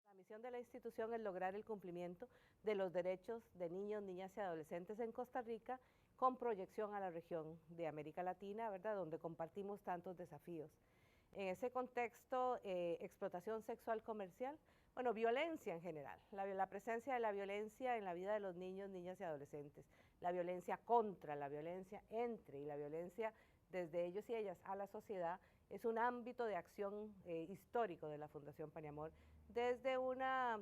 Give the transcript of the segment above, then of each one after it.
La misión de la institución es lograr el cumplimiento de los derechos de niños, niñas y adolescentes en Costa Rica con proyección a la región de América Latina, ¿verdad?, donde compartimos tantos desafíos. En ese contexto, explotación sexual comercial, bueno, violencia en general, la presencia de la violencia en la vida de los niños, niñas y adolescentes, la violencia contra, la violencia entre y la violencia desde ellos y ellas a la sociedad, es un ámbito de acción histórico de la Fundación Paniamor, desde una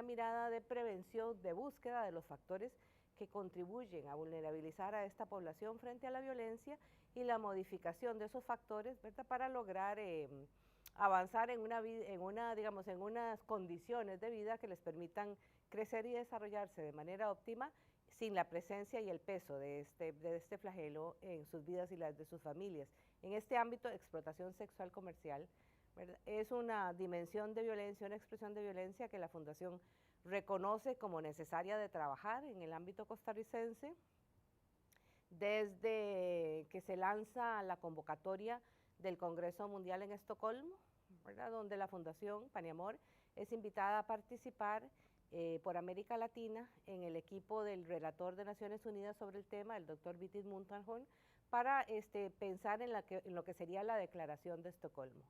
mirada de prevención, de búsqueda de los factores que contribuyen a vulnerabilizar a esta población frente a la violencia y la modificación de esos factores, ¿verdad?, para lograr avanzar digamos, en unas condiciones de vida que les permitan crecer y desarrollarse de manera óptima sin la presencia y el peso de este flagelo en sus vidas y las de sus familias. En este ámbito de explotación sexual comercial, ¿verdad?, es una dimensión de violencia, una expresión de violencia que la Fundación reconoce como necesaria de trabajar en el ámbito costarricense, desde que se lanza la convocatoria del Congreso Mundial en Estocolmo, ¿verdad?, donde la Fundación Paniamor es invitada a participar por América Latina en el equipo del relator de Naciones Unidas sobre el tema, el doctor Vitit Muntajon, para pensar en lo que sería la Declaración de Estocolmo,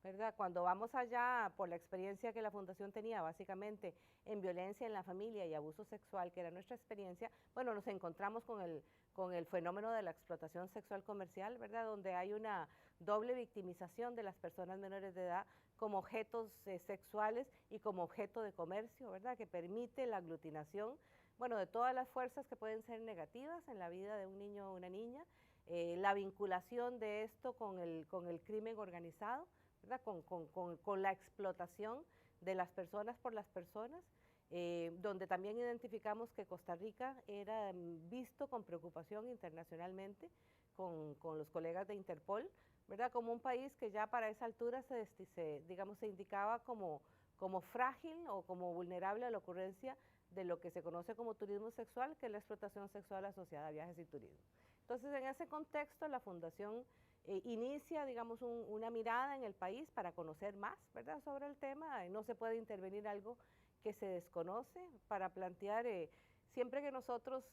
¿verdad? Cuando vamos allá, por la experiencia que la Fundación tenía básicamente en violencia en la familia y abuso sexual, que era nuestra experiencia, bueno, nos encontramos con el fenómeno de la explotación sexual comercial, ¿verdad?, donde hay una doble victimización de las personas menores de edad como objetos sexuales y como objeto de comercio, ¿verdad?, que permite la aglutinación, bueno, de todas las fuerzas que pueden ser negativas en la vida de un niño o una niña, la vinculación de esto con el crimen organizado, ¿verdad?, con la explotación de las personas por las personas, donde también identificamos que Costa Rica era visto con preocupación internacionalmente con los colegas de Interpol, ¿verdad?, como un país que ya para esa altura digamos, se indicaba como frágil o como vulnerable a la ocurrencia de lo que se conoce como turismo sexual, que es la explotación sexual asociada a viajes y turismo. Entonces, en ese contexto, la Fundación inicia, digamos, una mirada en el país para conocer más, ¿verdad?, sobre el tema. No se puede intervenir algo que se desconoce para plantear, siempre que nosotros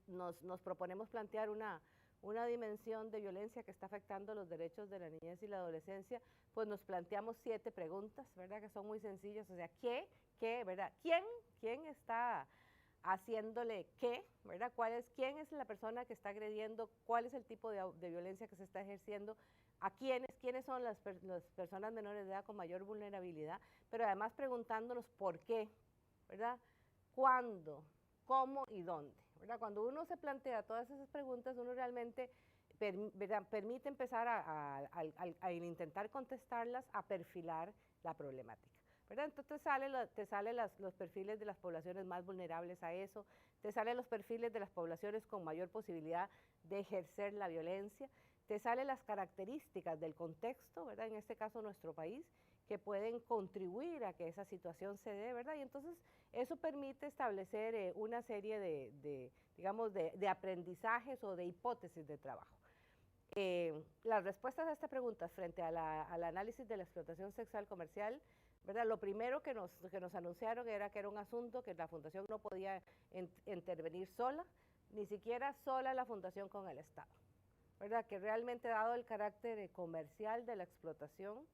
nos proponemos plantear una dimensión de violencia que está afectando los derechos de la niñez y la adolescencia, pues nos planteamos 7 preguntas, ¿verdad?, que son muy sencillas, o sea, ¿qué, verdad? ¿Quién está haciéndole qué, verdad? ¿Quién es la persona que está agrediendo? ¿Cuál es el tipo de violencia que se está ejerciendo? ¿A quiénes son las personas menores de edad con mayor vulnerabilidad? Pero además preguntándonos por qué, ¿verdad? ¿Cuándo? ¿Cómo y dónde? ¿Verdad? Cuando uno se plantea todas esas preguntas, uno realmente permite empezar a intentar contestarlas, a perfilar la problemática, ¿verdad? Entonces te salen los perfiles de las poblaciones más vulnerables a eso, te salen los perfiles de las poblaciones con mayor posibilidad de ejercer la violencia, te salen las características del contexto, ¿verdad?, en este caso nuestro país, que pueden contribuir a que esa situación se dé, ¿verdad? Y entonces eso permite establecer una serie digamos, de aprendizajes o de hipótesis de trabajo. Las respuestas a esta pregunta frente al análisis de la explotación sexual comercial, ¿verdad?, lo primero que nos anunciaron era que era un asunto que la Fundación no podía intervenir sola, ni siquiera sola la Fundación con el Estado, ¿verdad?, que realmente dado el carácter comercial de la explotación,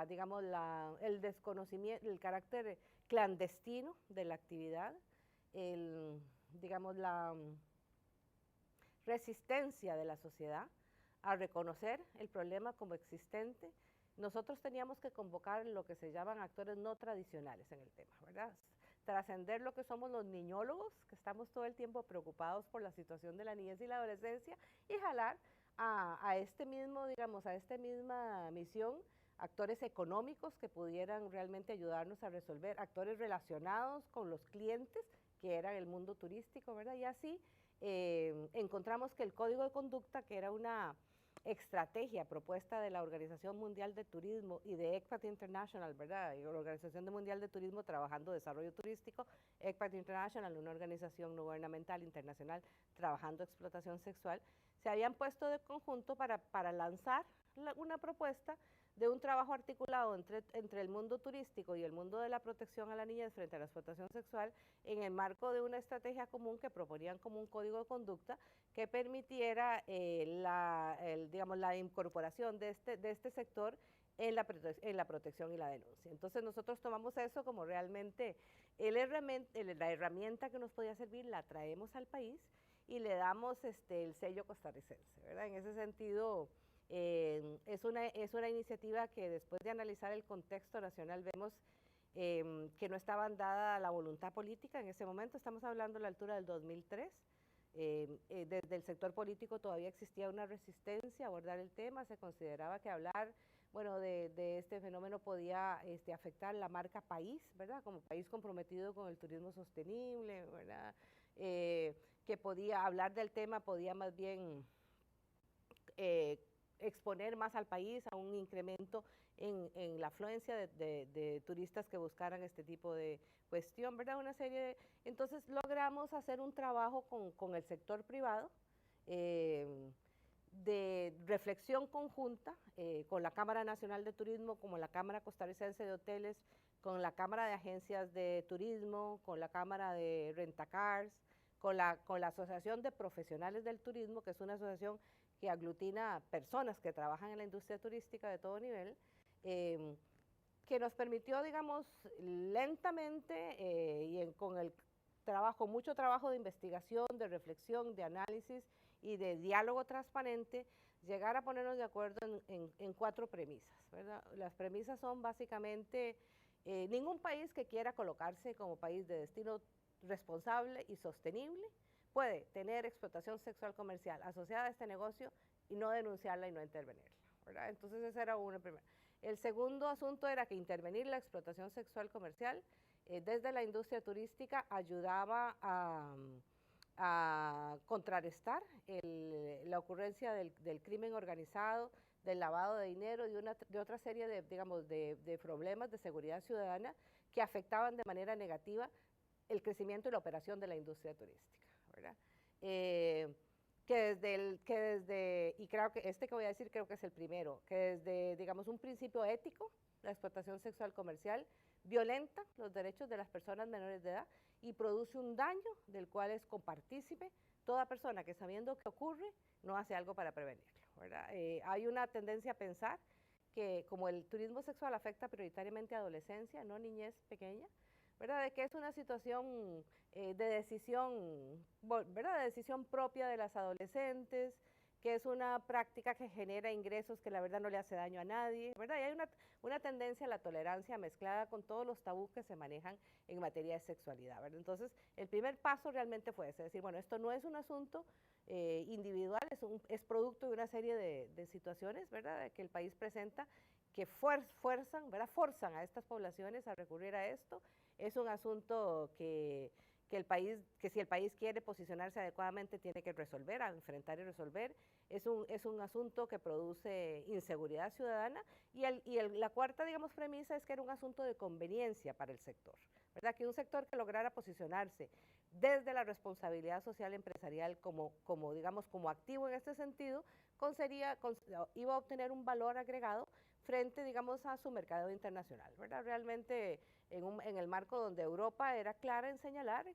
digamos, el desconocimiento, el carácter clandestino de la actividad, digamos, la resistencia de la sociedad a reconocer el problema como existente, nosotros teníamos que convocar lo que se llaman actores no tradicionales en el tema, ¿verdad? Trascender lo que somos los niñólogos, que estamos todo el tiempo preocupados por la situación de la niñez y la adolescencia, y jalar a este mismo, digamos, a esta misma misión actores económicos que pudieran realmente ayudarnos a resolver, actores relacionados con los clientes, que era el mundo turístico, ¿verdad? Y así encontramos que el Código de Conducta, que era una estrategia propuesta de la Organización Mundial de Turismo y de ECPAT International, ¿verdad? Y la Organización Mundial de Turismo trabajando desarrollo turístico, ECPAT International, una organización no gubernamental internacional trabajando explotación sexual, se habían puesto de conjunto para lanzar una propuesta de un trabajo articulado entre el mundo turístico y el mundo de la protección a la niñez frente a la explotación sexual en el marco de una estrategia común que proponían como un código de conducta que permitiera digamos, la incorporación de este sector en la protección y la denuncia. Entonces nosotros tomamos eso como realmente la herramienta que nos podía servir, la traemos al país y le damos el sello costarricense, ¿verdad? En ese sentido, es una iniciativa que después de analizar el contexto nacional vemos que no estaba dada la voluntad política en ese momento. Estamos hablando a la altura del 2003. Desde el sector político todavía existía una resistencia a abordar el tema, se consideraba que hablar, bueno, de este fenómeno podía afectar la marca país, ¿verdad? Como país comprometido con el turismo sostenible, ¿verdad? Que podía hablar del tema, podía más bien exponer más al país a un incremento en la afluencia de turistas que buscaran este tipo de cuestión, ¿verdad? Entonces logramos hacer un trabajo con el sector privado de reflexión conjunta con la Cámara Nacional de Turismo, como la Cámara Costarricense de Hoteles, con la Cámara de Agencias de Turismo, con la Cámara de Rentacars, con la Asociación de Profesionales del Turismo, que es una asociación que aglutina personas que trabajan en la industria turística de todo nivel, que nos permitió, digamos, lentamente con el trabajo, mucho trabajo de investigación, de reflexión, de análisis y de diálogo transparente, llegar a ponernos de acuerdo en 4 premisas, ¿verdad? Las premisas son básicamente ningún país que quiera colocarse como país de destino responsable y sostenible puede tener explotación sexual comercial asociada a este negocio y no denunciarla y no intervenirla, ¿verdad? Entonces esa era una primera. El segundo asunto era que intervenir la explotación sexual comercial desde la industria turística ayudaba a contrarrestar la ocurrencia del crimen organizado, del lavado de dinero y de otra serie de problemas de seguridad ciudadana que afectaban de manera negativa el crecimiento y la operación de la industria turística, ¿verdad? Y creo que que voy a decir creo que es el primero, que desde, digamos, un principio ético, la explotación sexual comercial violenta los derechos de las personas menores de edad y produce un daño del cual es compartícipe toda persona que sabiendo que ocurre no hace algo para prevenirlo, ¿verdad? Hay una tendencia a pensar que como el turismo sexual afecta prioritariamente a adolescencia, no niñez pequeña, ¿verdad? De que es una situación de decisión, ¿verdad? De decisión propia de las adolescentes, que es una práctica que genera ingresos que la verdad no le hace daño a nadie, ¿verdad? Y hay una tendencia a la tolerancia mezclada con todos los tabús que se manejan en materia de sexualidad, ¿verdad? Entonces, el primer paso realmente fue ese, decir, bueno, esto no es un asunto individual, es producto de una serie de situaciones, ¿verdad? Que el país presenta que forzan a estas poblaciones a recurrir a esto. Es un asunto que si el país quiere posicionarse adecuadamente tiene que resolver, enfrentar y resolver. Es un asunto que produce inseguridad ciudadana la cuarta, digamos, premisa es que era un asunto de conveniencia para el sector, ¿verdad? Que un sector que lograra posicionarse desde la responsabilidad social empresarial digamos, como activo en este sentido, iba a obtener un valor agregado frente, digamos, a su mercado internacional, ¿verdad? Realmente en el marco donde Europa era clara en señalar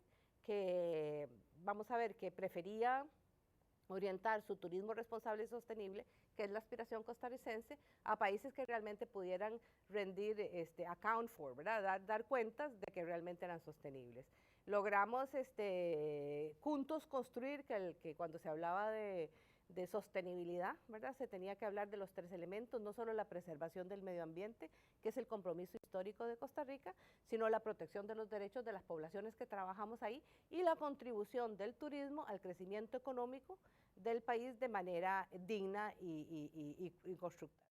que, vamos a ver, que prefería orientar su turismo responsable y sostenible, que es la aspiración costarricense, a países que realmente pudieran rendir, account for, ¿verdad? Dar cuentas de que realmente eran sostenibles. Logramos juntos construir que cuando se hablaba de sostenibilidad, ¿verdad? Se tenía que hablar de los 3 elementos, no solo la preservación del medio ambiente, que es el compromiso histórico de Costa Rica, sino la protección de los derechos de las poblaciones que trabajamos ahí y la contribución del turismo al crecimiento económico del país de manera digna y constructiva.